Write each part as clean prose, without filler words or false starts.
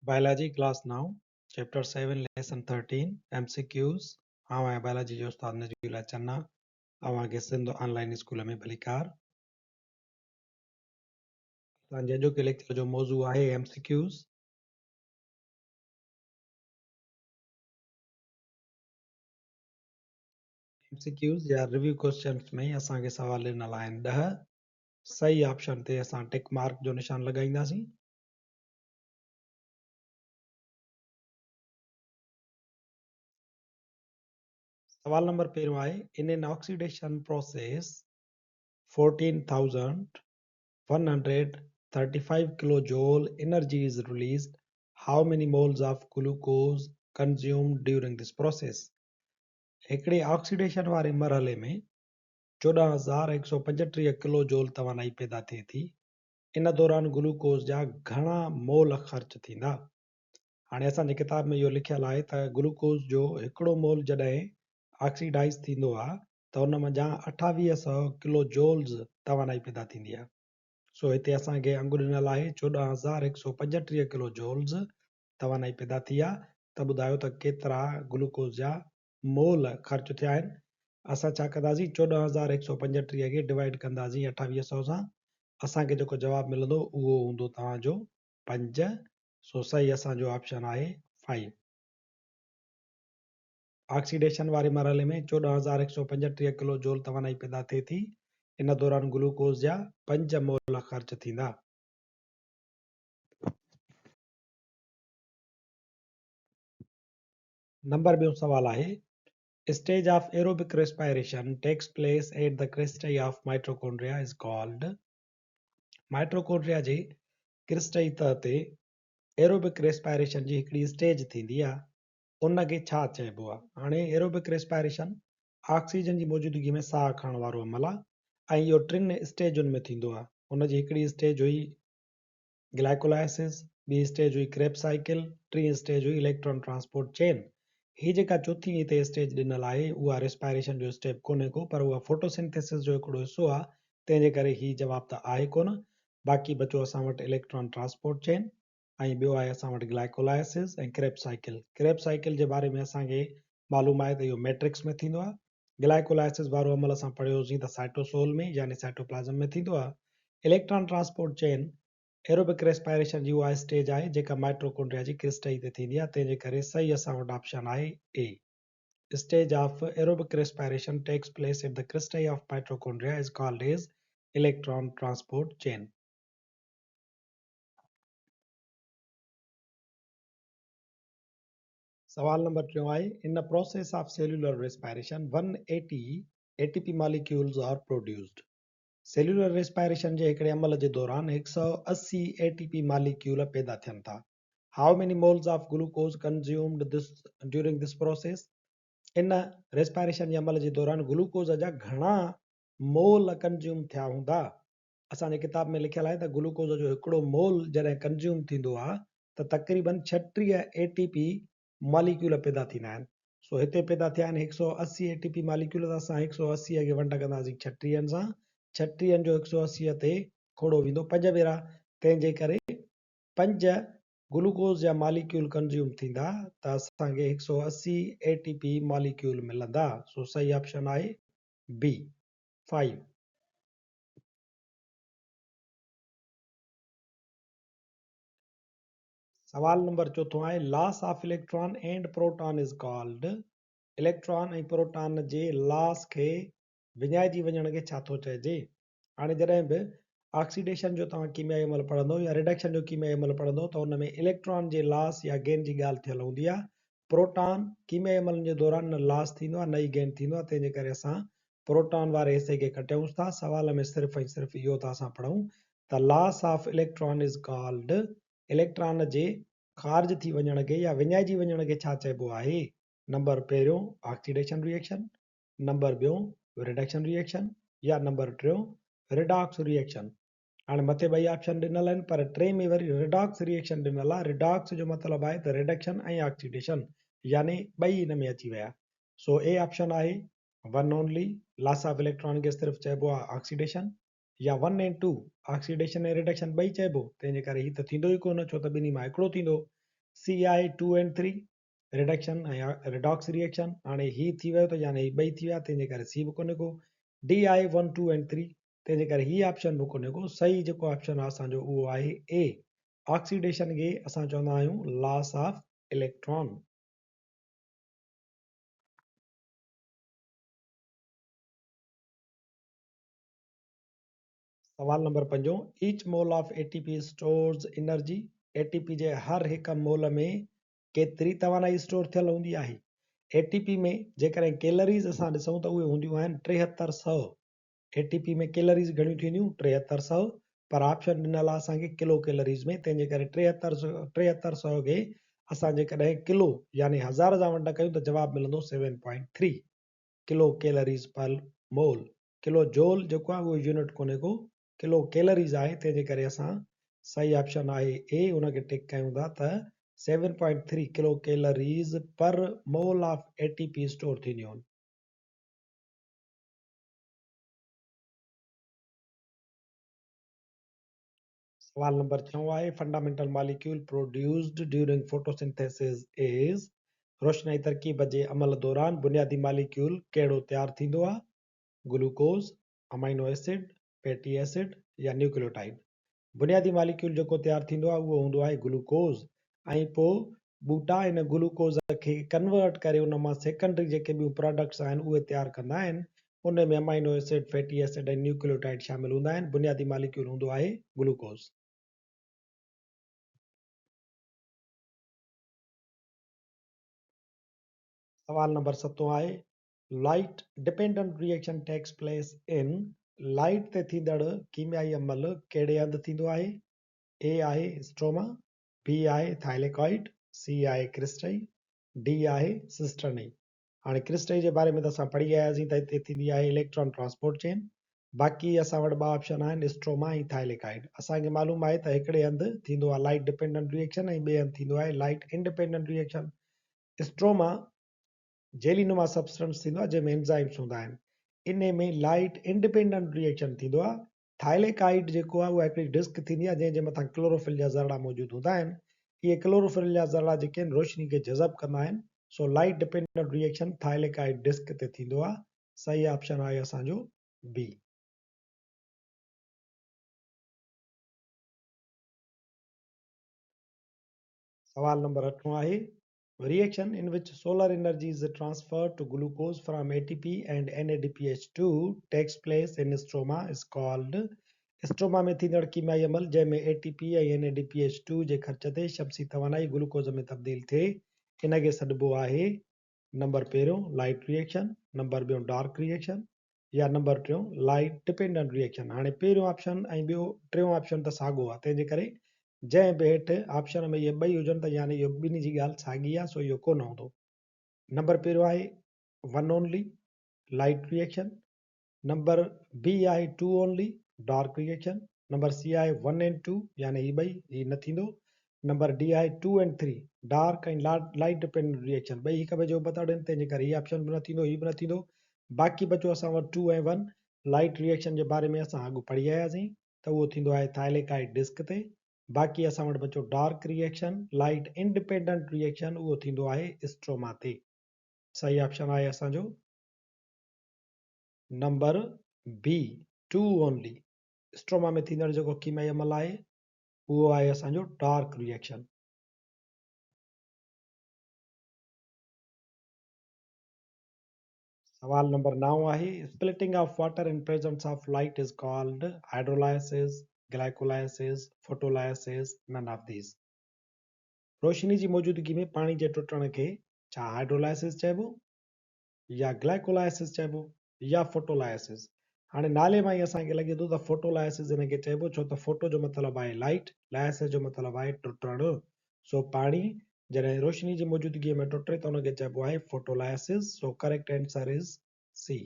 Biology class now, chapter 7, lesson 13, MCQs. हाँ मैं biology जो उस्ताद नजीबुल्लाह चन्ना अवां के सिंध ऑनलाइन स्कूल में भलीकार तव्हांजे अॼो के लेक्चर जो मौज़ू आहे MCQs। MCQs या रिव्यू क्वेश्चंस में असांखे सवाल ॾिनल आहिनि 10। सही ऑप्शन ते असां टिक मार्क जो निशान लॻाईंदासीं। सवाल नंबर पहिरियों आहे in an oxidation process 14,135 kilojoule energy is released. How many moles of glucose consumed during this process? हिकिड़े ऑक्सीडेशन वारे मरहले में 14,135 किलो जोल तवानाई पैदा थिए थी। इन दौरान ग्लूकोज जा घणा मोल ख़र्च थींदा? हाणे असांजी किताब में इहो लिखियलु आहे त ग्लूकोज जो हिकिड़ो मोल जॾहिं ऑक्सीडाइज़ थींदो आहे त उन में 2800 किलो जोल्स तवानाई पैदा थींदी आहे। सो हिते असांखे अंगु ॾिनल आहे 14,135 किलो जोल्स तवानाई पैदा थी आहे। त ॿुधायो त केतिरा ग्लूकोज जा मोल ख़र्च थिया आहिनि। असां छा कंदासीं 14,135 खे डिवाइड कंदासीं 2800 सां। असांखे जेको जवाबु मिलंदो उहो हूंदो तव्हांजो 5। सो सही असांजो ऑप्शन आहे 5। ऑक्सीडेशन वारे मरहले में 14,135 किलो जोल तवानाई पैदा थिए थी। इन दौरान ग्लूकोज जा 5 मोल ख़र्च थींदा। नंबर ॿियो सवाल आहे Stage of aerobic respiration takes place at the cristae of mitochondria is called. Mitochondria जे क्रिस्टई तह ते एरोबिक रेस्पायरेशन जी हिकिड़ी स्टेज थींदी आहे, उनखे छा चइबो आहे? हाणे एरोबिक रेस्पायरेशन ऑक्सीजन जी मौजूदगी में साह खणण वारो अमल आहे ऐं इहो 3 स्टेजुनि में थींदो आहे। उनजी हिकिड़ी स्टेज हुई ग्लाइकोलाइसिस, ॿी स्टेज हुई क्रेब साइकिल, टी स्टेज हुई इलेक्ट्रॉन ट्रांसपोर्ट चेन। ही जेका चौथी हिते स्टेज ॾिनल आहे उहा रेस्पायरेशन जो स्टेप कोन्हे को, पर उहा फोटोसिंथेसिस जो हिकिड़ो हिसो आहे, तंहिंजे करे ही जवाब त आहे कोन। बाक़ी बचो असां वटि इलेक्ट्रॉन ट्रांसपोर्ट चेन ऐं ॿियो आहे असां वटि ग्लाइकोलाइसिस ऐं क्रेब साइकिल। क्रेब साइकिल जे बारे में असांखे मालूम आहे त इहो मैट्रिक्स में थींदो आहे। ग्लाइकोलाइसिस वारो अमल असां पढ़ियोसीं त साइटोसोल में यानी साइटोप्लाज़म में थींदो आहे। Electron transport chain aerobic respiration जी उहा स्टेज आहे जेका माइटोकॉन्ड्रिया जी क्रिस्टई ते थींदी आहे, तंहिंजे करे सही असां वटि ऑप्शन आहे ए। Stage of aerobic respiration takes place at the cristae of mitochondria is called as electron transport chain. सवाल नंबर 3 आहे in the process of cellular respiration 180 ATP molecules are produced. Cellular respiration जे हिकिड़े अमल जे दौरान 180 ATP molecule पैदा थियनि था। How many moles of glucose consumed during this process? इन रेस्पायरेशन जे अमल जे दौरान ग्लूकोज जा घणा मोल कंज्यूम थिया हूंदा? असांजे किताब में लिखियलु आहे त ग्लूकोज जो हिकिड़ो मोल जॾहिं कंज्यूम थींदो आहे त तक़रीबन 36 ATP मालिक्यूल पैदा थींदा आहिनि। सो हिते पैदा थिया आहिनि 180 ATP मालिक्यूल, त असां 180 खे वंड कंदासीं 36 सां। 36 जो 180 ते खोड़ो वेंदो 5 भेरा, तंहिंजे करे 5 ग्लूकोज जा मालिक्यूल कंज्यूम थींदा त असांखे 180 ATP मालिक्यूल मिलंदा। सो सही ऑप्शन आहे बी 5। सवाल नंबर 4 आहे loss of electron and proton is called. Electron ऐं प्रोटॉन जे लॉस खे विञाइजी वञण खे छा थो चइजे? हाणे जॾहिं बि ऑक्सीडेशन जो तव्हां कीमियाई अमल पढ़ंदो या रिडक्शन जो कीमियाई अमल पढ़ंदो त हुन में इलेक्ट्रॉन जे लॉस या गेन जी ॻाल्हि थियल हूंदी आहे। प्रोटॉन कीमियाई अमलनि जे दौरान न लॉस थींदो आहे न ई गेन थींदो आहे, तंहिंजे करे असां प्रोटॉन वारे हिसे खे कटियूं था। सवाल में सिर्फ़ु ऐं सिर्फ़ु इहो था असां पढ़ूं त loss of electron is called, electron जे ख़ारिज थी वञण खे या विञाइजी वञण खे छा चइबो आहे? नंबर पहिरियों ऑक्सीडेशन रिएक्शन, नंबर ॿियों रिडक्शन रिएक्शन या नंबर 3 रिडॉक्स रिएक्शन। हाणे मथे 2 ऑप्शन ॾिनल आहिनि पर 3 में वरी रिडॉक्स रिएक्शन ॾिनल आहे। रिडॉक्स जो मतिलबु आहे त रिडक्शन ऐं ऑक्सीडेशन यानी 2 हिन में अची विया। सो ए ऑप्शन आहे 1 ओनली, लॉस ऑफ इलेक्ट्रॉन खे सिर्फ़ु चइबो आहे ऑक्सीडेशन, या 1 ऐं 2 ऑक्सीडेशन ऐं रिडक्शन 2 चइबो, तंहिंजे करे हीअ त थींदो ई कोन, छो त ॿिन्ही मां हिकिड़ो थींदो। CI2N3 reduction redox reaction. हाणे ही थी वियो त यानी ही ॿई थी विया, तंहिंजे करे सी बि कोन्हे को। DI12N3 तंहिंजे करे ही ऑप्शन बि कोन्हे को। सही जेको ऑप्शन आहे असांजो उहो आहे ए। ऑक्सीडेशन खे असां चवंदा आहियूं लॉस ऑफ इलेक्ट्रॉन। सवाल number 5, each mole of ATP stores energy. ATP जे हर हिकु मोल में केतिरी तवानाई स्टोर थियल हूंदी आहे। ATP में जेकॾहिं कैलरीज़ असां ॾिसूं त उहे हूंदियूं आहिनि 7300। ATP में कैलरीज़ घणियूं थींदियूं 7300, पर ऑप्शन ॾिनल आहे असांखे किलो कैलरीज़ में, तंहिंजे करे 7300 खे असां जेकॾहिं किलो यानी 1000 जा वंड कयूं त जवाबु मिलंदो 7.3 किलो कैलरीज़ पर मोल। किलो जोल जेको आहे उहो यूनिट कोन्हे को, किलो कैलरीज़ आहे, तंहिंजे करे असां सही ऑप्शन आहे ए उनखे टिक कयूं था त 7.3 किलो कैलरीज़ पर मोल ऑफ ATP स्टोर थींदियूं आहिनि। सवाल नंबर 6 आहे fundamental molecule produced during photosynthesis is. रोशनाई तरकीब जे अमल दौरान बुनियादी मॉलिक्यूल कहिड़ो तैयार थींदो आहे। Glucose, amino acid, fatty acid या न्यूक्लियोटाइड। बुनियादी मॉलिक्यूल जेको तैयार थींदो आहे उहो हूंदो आहे ग्लूकोज, ऐं पोइ बूटा इन ग्लूकोज खे कन्वर्ट करे उन मां सेकेंडरी जेके ॿियूं प्रोडक्ट्स आहिनि उहे तैयार कंदा आहिनि। उन में अमाइनो एसिड, फैटी एसिड ऐं न्यूक्लियोटाइड शामिल हूंदा आहिनि। बुनियादी मॉलिक्यूल हूंदो आहे ग्लूकोज। सवाल नंबर 7 आहे light dependent reaction takes place in. Light ते थींदड़ कीमियाई अमल कहिड़े हंधि थींदो आहे। ए आहे स्ट्रोमा, बी आहे थाइलेकॉइड, सी आहे क्रिस्टई, डी आहे सिस्टर्नी। हाणे क्रिस्टई जे बारे में त असां पढ़ी आयासीं त हिते थींदी आहे इलेक्ट्रॉन ट्रांसपोर्ट चेन। बाक़ी असां वटि ॿ ऑप्शन आहिनि स्ट्रोमा ऐं थाइलेकॉइड। असांखे मालूम आहे त हिकिड़े हंधि थींदो आहे लाइट डिपेंडेंट रिएक्शन ऐं ॿिए हंधि थींदो आहे लाइट इंडिपेंडेंट रिएक्शन। स्ट्रोमा जेलीनुमा सब्सटेंस थींदो आहे जंहिंमें एंजाइम्स हूंदा आहिनि। इन में लाइट इंडिपेंडेंट रिएक्शन थींदो आहे। थाइलेकाइड जेको आहे उहा हिकिड़ी डिस्क थींदी आहे जंहिंजे मथां क्लोरोफिल जा ज़रड़ा मौजूदु हूंदा आहिनि। इहे क्लोरोफिल जा ज़रड़ा जेके आहिनि रोशनी खे जज़ब कंदा आहिनि। So light dependent reaction thylakoid disc ते थींदो आहे। सही ऑप्शन आहे असांजो बी। सवाल नंबर 8 आहे reaction in which solar energy is transferred to glucose from ATP and NADPH2 takes place in stroma is called। Stroma में थींदड़ कीमियाई अमल जंहिंमें ATP ऐं NADPH2 जे ख़र्च ते शमसी तवानाई ग्लूकोज में तब्दील थिए इनखे सॾिबो आहे। नंबर पहिरियों लाइट रिएक्शन, नंबर ॿियों डार्क रिएक्शन, या नंबर टियों लाइट डिपेंडेंट रिएक्शन। हाणे पहिरियों ऑप्शन ऐं ॿियो टियों ऑप्शन त साॻियो आहे, तंहिंजे करे जंहिं बि हेठि ऑप्शन में इहे ॿई हुजनि त यानी इहो ॿिन्ही जी ॻाल्हि साॻी आहे, सो इहो कोन हूंदो। नंबर पहिरियों आहे one only light reaction, number B आहे two only dark reaction, number C आहे 1 and 2 यानी ही ॿई ही न थींदो, नंबर डी आहे 2 and 3 डार्क ऐं लाइट डिपेंडेंट रिएक्शन। ॿई हिक ॿिए जो बतड़ आहिनि, तंहिंजे करे हीउ ऑप्शन बि न थींदो, हीउ बि न थींदो। बाक़ी बचो असां वटि 2 ऐं 1। लाइट रिएक्शन जे बारे में असां अॻु पढ़ी आयासीं त उहो थींदो आहे थाइलेकाइड डिस्क ते। बाक़ी असां वटि बचो dark reaction light independent reaction, उहो थींदो आहे स्ट्रोमा ते। सही ऑप्शन आहे असांजो number B two only. Stroma में थींदड़ जेको कीमियाई अमल आहे उहो आहे असांजो डार्क रिएक्शन। सवाल नंबर 9 आहे splitting of water in presence of light is called hydrolysis, glycolysis, photolysis, नन ऑफ दीज। रोशनी जी मौजूदगी में पानी जे टुटण खे छा हाइड्रोलाइसिस चइबो, या ग्लाइकोलाइसिस चइबो, या फोटोलाइसिस। हाणे नाले मां ई असांखे लॻे थो त फोटोलाइसिस हिनखे चइबो, छो त फोटो जो मतिलबु आहे लाइट, लाइसिस जो मतिलबु आहे टुटणु। सो पाणी जॾहिं रोशनी जी मौजूदगीअ में टुटे त हुनखे चइबो आहे photolysis. So correct answer is C.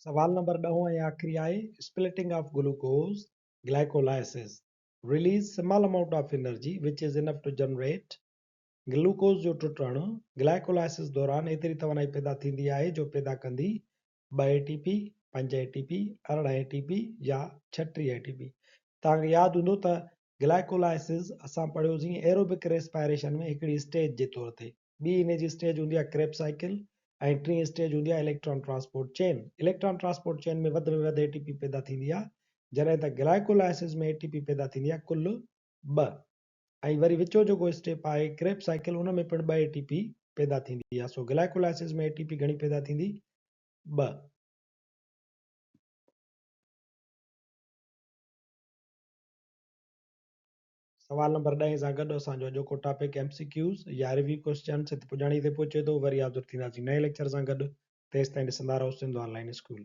सवाल नंबर 10 ऐं आख़िरी आहे splitting of glucose glycolysis release small amount of energy which is enough to generate. Glucose जो टुटणु ग्लाइकोलाइसिस दौरान एतिरी तवानाई पैदा थींदी आहे जो पैदा कंदी 2 ATP 5 ATP 18 ATP या 36 ATP। तव्हांखे यादि हूंदो त ग्लाइकोलाइसिस असां पढ़ियोसीं एरोबिक रेस्पायरेशन में हिकिड़ी स्टेज जे तौर ते। ॿी इन जी स्टेज हूंदी आहे क्रेब साइकिल ऐं टी स्टेज हूंदी आहे electron transport chain. Electron transport chain में वधि ATP पैदा थींदी आहे, जॾहिं त ग्लाइकोलाइसिस में ATP पैदा थींदी आहे कुल 2। ऐं वरी विचो जेको स्टेप आहे क्रेब साइकिल, उन में पिणु 2 ATP पैदा थींदी आहे। सो ग्लाइकोलाइसिस में ATP घणी पैदा थींदी? 2। सवाल नंबर 10 सां गॾु असांजो अॼोको टॉपिक MCQs या रिव्यू क्वेश्चन्स हिते पुॼाणी ते पहुचे थो। वरी हाज़िर थींदासीं नए लेक्चर सां गॾु। तेसिताईं ॾिसंदा रहो सिंध ऑनलाइन स्कूल।